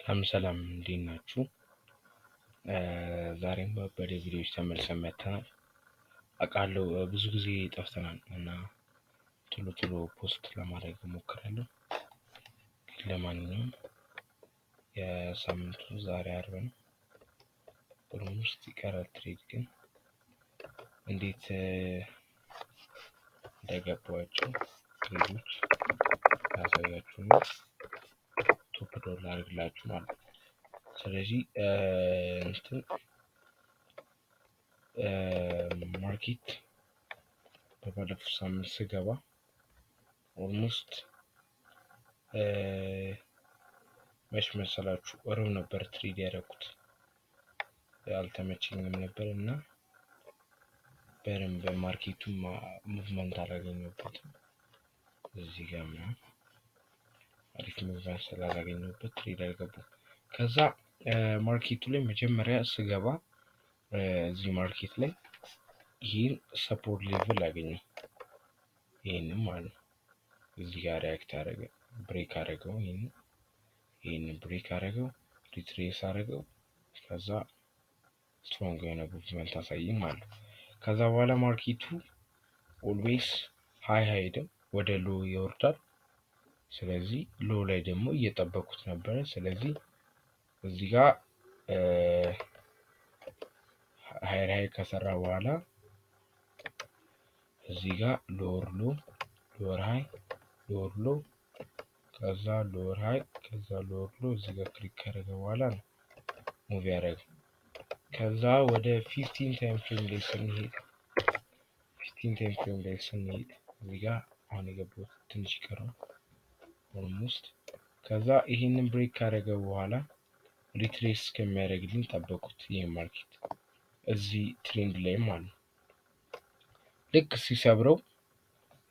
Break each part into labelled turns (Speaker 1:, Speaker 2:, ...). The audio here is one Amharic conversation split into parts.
Speaker 1: ሰላም እንዴት ናችሁ? ዛሬም በአበደ ቪዲዮዎች ተመልሰን መጥተናል። አውቃለሁ ብዙ ጊዜ ጠፍተናል እና ቶሎ ፖስት ለማድረግ እሞክራለሁ። ለማንኛውም የሳምንቱ ዛሬ አርብ ነው። ኦልሞስት ይቀራል ትሬድ ግን እንዴት እንደገባቸው ትሬዶች ያሳያችሁ ነው። ቶፕ ዶላር አድርግላችሁ ማለት ነው። ስለዚህ ማርኬት በባለፈው ሳምንት ስገባ ኦልሞስት መች መሰላችሁ እሮብ ነበር ትሬድ ያደረኩት። አልተመቸኝም ነበር እና በደንብ ማርኬቱን ሙቭመንት አላገኘሁበትም። እዚህ ጋር ምናምን አሪፍ ሙቭመንት ስላላገኘሁበት ትሬድ አልገባሁም። ከዛ ማርኬቱ ላይ መጀመሪያ ስገባ እዚህ ማርኬት ላይ ይህን ሰፖርት ሌቭል አገኘው። ይህንም ማለት ነው እዚህ ጋር ሪያክት አደረገ፣ ብሬክ አደረገው። ይህንን ብሬክ አደረገው፣ ሪትሬስ አደረገው። ከዛ ስትሮንግ የሆነ ሙቭመንት አሳየኝ ማለት ነው። ከዛ በኋላ ማርኬቱ ኦልዌይስ ሃይ አይሄድም፣ ወደ ሎ ይወርዳል። ስለዚህ ሎ ላይ ደግሞ እየጠበቁት ነበረ። ስለዚህ እዚህ ጋር ሃይ ከሰራ በኋላ እዚህ ጋር ሎወር ሎ፣ ሎወር ሃይ፣ ሎወር ሎ፣ ከዛ ሎወር ሃይ፣ ከዛ ሎወር ሎ እዚህ ጋር ክሊክ ካደረገ በኋላ ነው ሙቭ ያደረገው። ከዛ ወደ 15 ታይም ፍሬም ላይ ስንሄድ እዚህ ጋር አሁን የገባሁት ትንሽ ይቀራል ኦልሞስት። ከዛ ይሄንን ብሬክ ካደረገ በኋላ ሪትሬስ እስከሚያደርግልኝ ጠበቁት። ይሄ ማርኬት እዚህ ትሬንድ ላይ ማለት ነው። ልክ ሲሰብረው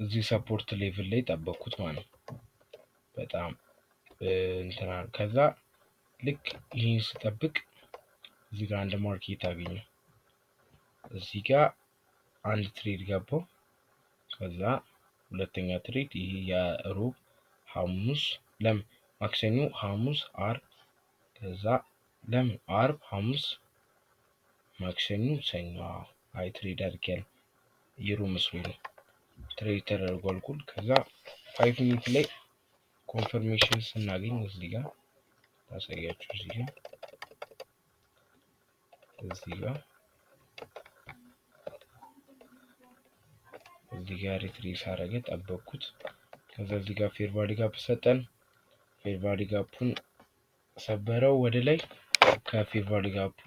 Speaker 1: እዚህ ሰፖርት ሌቭል ላይ ጠበቁት ማለት ነው። በጣም ከዛ ልክ ይሄን ስጠብቅ እዚህ ጋር አንድ ማርኬት አገኘው። እዚህ ጋር አንድ ትሬድ ገባው። ከዛ ሁለተኛ ትሬድ ይሄ የሮብ ሐሙስ ማክሰኞ ሐሙስ አርብ፣ ከዛ አርብ ሐሙስ ማክሰኞ ሰኞ አይ ትሬድ አድርጌያለሁ። ይሩ መስሎኝ ነው ትሬድ ተደርጓል። ከዛ 5 ሚኒት ላይ ኮንፈርሜሽን ስናገኝ እዚህ ጋር ታሳያችሁ። እዚህ ጋር ሪትሬስ አደረገ፣ ጠበቅኩት። ከዛ እዚህ ጋር ፌር ቫሊ ጋፕ ሰጠን። ፌር ቫሊ ጋፑን ሰበረው ወደ ላይ ከፌር ቫሊ ጋፑ።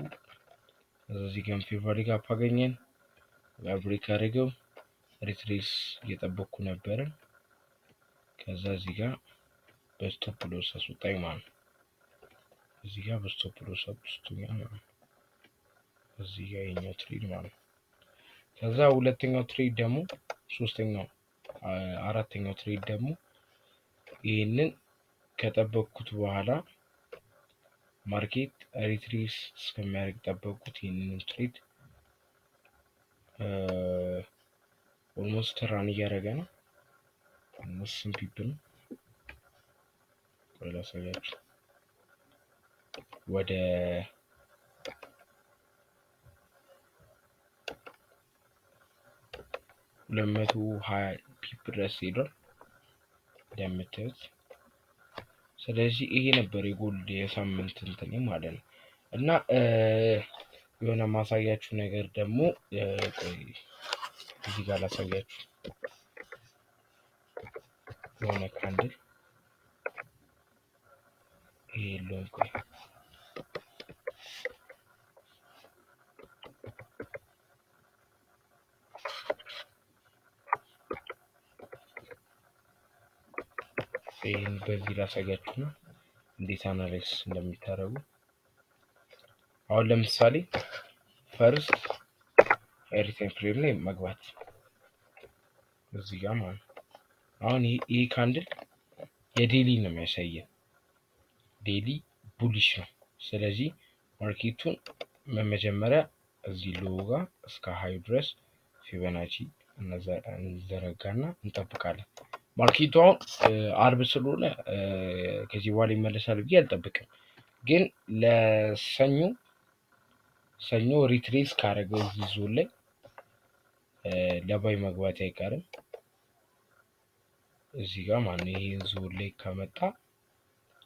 Speaker 1: እዚህ ጋር ፌር ቫሊ ጋፕ አገኘን፣ ብሬክ አደረገው። ሪትሬስ እየጠበቅኩ ነበረ። ከዛ እዚህ ጋር በስቶፕ ሎስ አስወጣኝ ማለት ነው። እዚህ ጋር በስቶፕ ሎስ አስወጣኝ ማለት ነው። እዚህ ጋር የኛው ትሬድ ማለት ነው። ከዛ ሁለተኛው ትሬድ ደግሞ አራተኛው ትሬድ ደግሞ ይሄንን ከጠበቅኩት በኋላ ማርኬት ሪትሬስ እስከሚያደርግ ጠበቅኩት። ይሄንን ትሬድ ኦልሞስት ራን እያደረገ ነው። ኦልሞስት ስም ፒፕል ላሳያችሁ ወደ 220 ፒፕል ድረስ ሄዷል እንደምታዩት። ስለዚህ ይሄ ነበር የጎልድ የሳምንት እንትን ማለት ነው። እና የሆነ ማሳያችሁ ነገር ደግሞ እዚህ ጋር ላሳያችሁ። የሆነ ካንድል ይሄ የለውም። ይሄን በዚህ ላሳያችሁ ነው እንዴት አናላይስ እንደሚታረጉ። አሁን ለምሳሌ ፈርስት ኤሪቴን ፍሬም ላይ መግባት እዚህ ጋር ማለት ነው። አሁን ይሄ ካንድል የዴሊ ነው የሚያሳየን፣ ዴሊ ቡሊሽ ነው። ስለዚህ ማርኬቱን መጀመሪያ እዚህ ሎው ጋር እስከ ሃይ ድረስ ፊቦናቺ እንዘረጋና እንጠብቃለን። ማርኬቱ አሁን አርብ ስለሆነ ከዚህ በኋላ ይመለሳል ብዬ አልጠብቅም። ግን ለሰኞ ሪትሬስ ካደረገው እዚህ ዞን ላይ ለባይ መግባት አይቀርም። እዚህ ጋር ማለት ነው ይሄን ዞን ላይ ከመጣ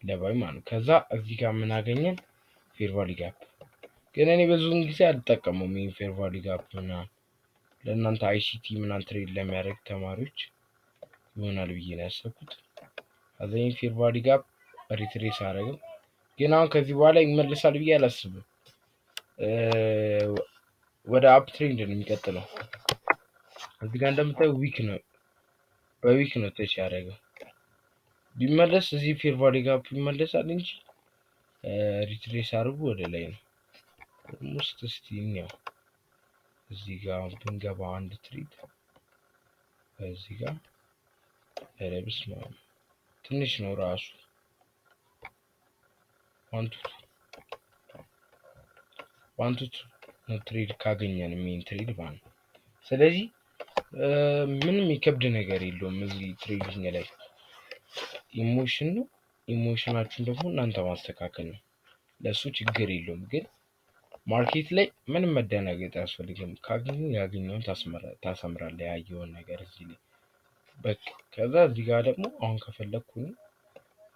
Speaker 1: ለባይ ማለት ነው። ከዛ እዚህ ጋር ምን አገኘን? ፌር ቫልዩ ጋፕ። ግን እኔ ብዙውን ጊዜ አልጠቀመውም ይሄን ፌር ቫልዩ ጋፕ ምናምን። ለእናንተ አይሲቲ ምናምን ትሬድ ለሚያደርግ ተማሪዎች ይሆናል ብዬ ነው ያሰብኩት። ከዛ ይሄን ፌር ቫልዩ ጋፕ ሪትሬስ አደረግም። ግን አሁን ከዚህ በኋላ ይመለሳል ብዬ አላስብም። ወደ አፕ ትሬንድ ነው የሚቀጥለው። እዚህ ጋር እንደምታየው ዊክ ነው፣ በዊክ ነው ተች ያደረገው። ቢመለስ እዚህ ፌር ቫልዩ ጋፕ ይመለሳል እንጂ ሪትሬስ አድርጎ ወደ ላይ ነው ውስጥ። እስቲ ነው እዚህ ጋር ብንገባ አንድ ትሬድ እዚህ ጋር ረብስ ማለት ትንሽ ነው ራሱ ዋንቱት ትሬድ ካገኘን ሜን ትሬድ ማለት ነው። ስለዚህ ምንም የከብድ ነገር የለውም እዚህ ትሬዲንግ ላይ። ኢሞሽን ነው፣ ኢሞሽናችሁን ደግሞ እናንተ ማስተካከል ነው። ለሱ ችግር የለውም። ግን ማርኬት ላይ ምንም መደናገጥ አያስፈልግም። ካገኙ ያገኘውን ታሰምራለህ ያየውን ነገር እዚህ ላይ በቃ። ከዛ እዚህ ጋር ደግሞ አሁን ከፈለኩኝ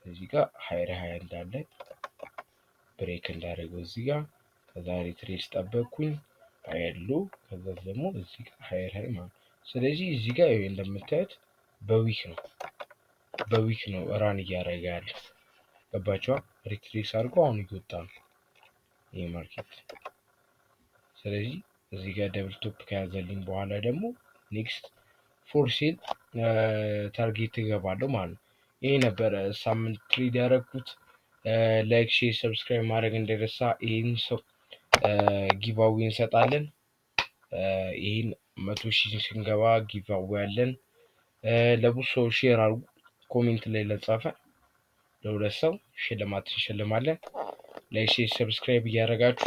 Speaker 1: እዚህ ጋር ሃይር ሃይ እንዳለ ብሬክ እንዳደረገው እዚህ ጋር ከዛ ሪትሬስ ጠበቅኩኝ ሃይሉ ከዛ ደግሞ እዚህ ጋር ሃይር ሃይ ማለት። ስለዚህ እዚህ ጋር እንደምታዩት በዊክ ነው ራን እያደረገ ያለ። ገባችኋ? ሪትሬስ አድርጎ አሁን እየወጣ ነው ይሄ ማርኬት። ስለዚህ እዚህ ጋር ደብል ቶፕ ከያዘልኝ በኋላ ደግሞ ኔክስት ፎር ሴል ታርጌት እገባለሁ ማለት ነው። ይሄ ነበረ ሳምንት ትሬድ ያደረኩት። ላይክ፣ ሼር፣ ሰብስክራይብ ማድረግ እንዳይረሳ። ይሄን ሰው ጊቫዌ እንሰጣለን። ይሄን 100,000 ስንገባ ጊቫዌ አለን። ለብዙ ሰው ሼር አድርጉ። ኮሜንት ላይ ለጻፈ ለሁለት ሰው ሽልማት እንሸልማለን። ላይክ፣ ሼር፣ ሰብስክራይብ እያደረጋችሁ